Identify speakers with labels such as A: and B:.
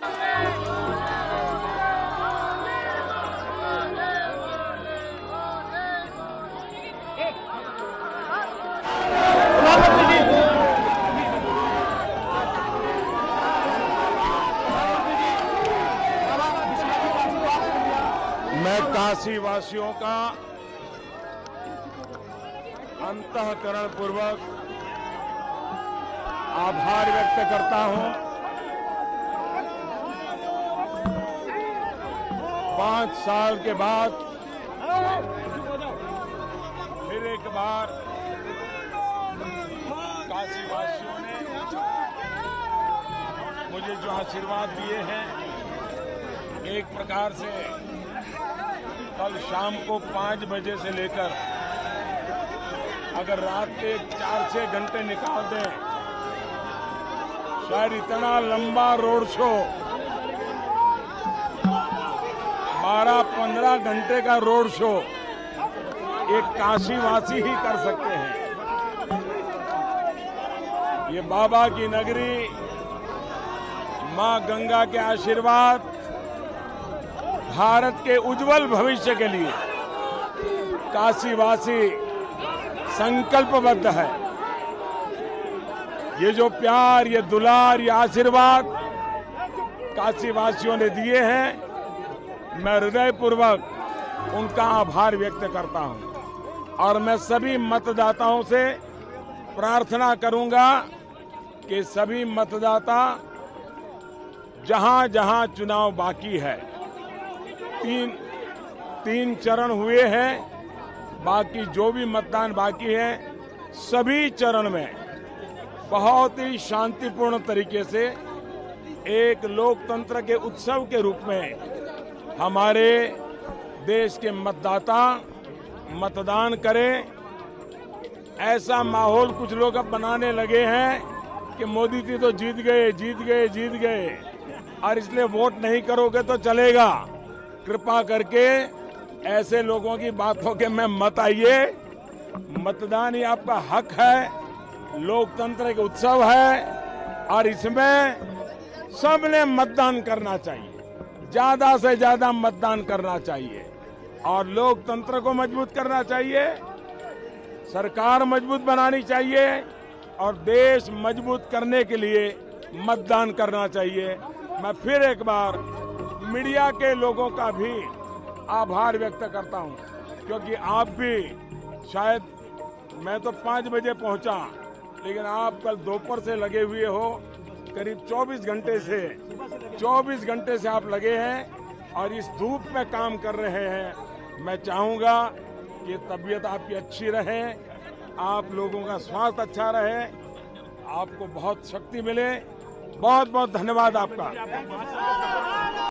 A: मैं काशी वासियों का अंतःकरण पूर्वक आभार व्यक्त करता हूं। 5 साल के बाद फिर एक बार काशी वासियों ने मुझे जो आशीर्वाद दिए हैं, एक प्रकार से कल शाम को 5 बजे से लेकर अगर रात के 4-6 घंटे निकाल दें, शायद इतना लंबा रोड शो 12-15 घंटे का रोड शो एक काशीवासी ही कर सकते हैं। ये बाबा की नगरी, मां गंगा के आशीर्वाद भारत के उज्जवल भविष्य के लिए काशीवासी संकल्पबद्ध है। ये जो प्यार, ये दुलार, ये आशीर्वाद काशीवासियों ने दिए हैं, मैं हृदयपूर्वक उनका आभार व्यक्त करता हूं। और मैं सभी मतदाताओं से प्रार्थना करूंगा कि सभी मतदाता जहां जहां चुनाव बाकी है, तीन चरण हुए हैं, बाकी जो भी मतदान बाकी है, सभी चरण में बहुत ही शांतिपूर्ण तरीके से एक लोकतंत्र के उत्सव के रूप में हमारे देश के मतदाता मतदान करें। ऐसा माहौल कुछ लोग अब बनाने लगे हैं कि मोदी जी तो जीत गए और इसलिए वोट नहीं करोगे तो चलेगा। कृपा करके ऐसे लोगों की बातों के में मत आइए। मतदान ही आपका हक है, लोकतंत्र एक उत्सव है और इसमें सबने मतदान करना चाहिए, ज्यादा से ज्यादा मतदान करना चाहिए और लोकतंत्र को मजबूत करना चाहिए, सरकार मजबूत बनानी चाहिए और देश मजबूत करने के लिए मतदान करना चाहिए। मैं फिर एक बार मीडिया के लोगों का भी आभार व्यक्त करता हूं, क्योंकि आप भी शायद, मैं तो 5 बजे पहुंचा, लेकिन आप कल दोपहर से लगे हुए हो, करीब 24 घंटे से आप लगे हैं और इस धूप में काम कर रहे हैं। मैं चाहूंगा कि तबीयत आपकी अच्छी रहे, आप लोगों का स्वास्थ्य अच्छा रहे, आपको बहुत शक्ति मिले। बहुत बहुत धन्यवाद आपका।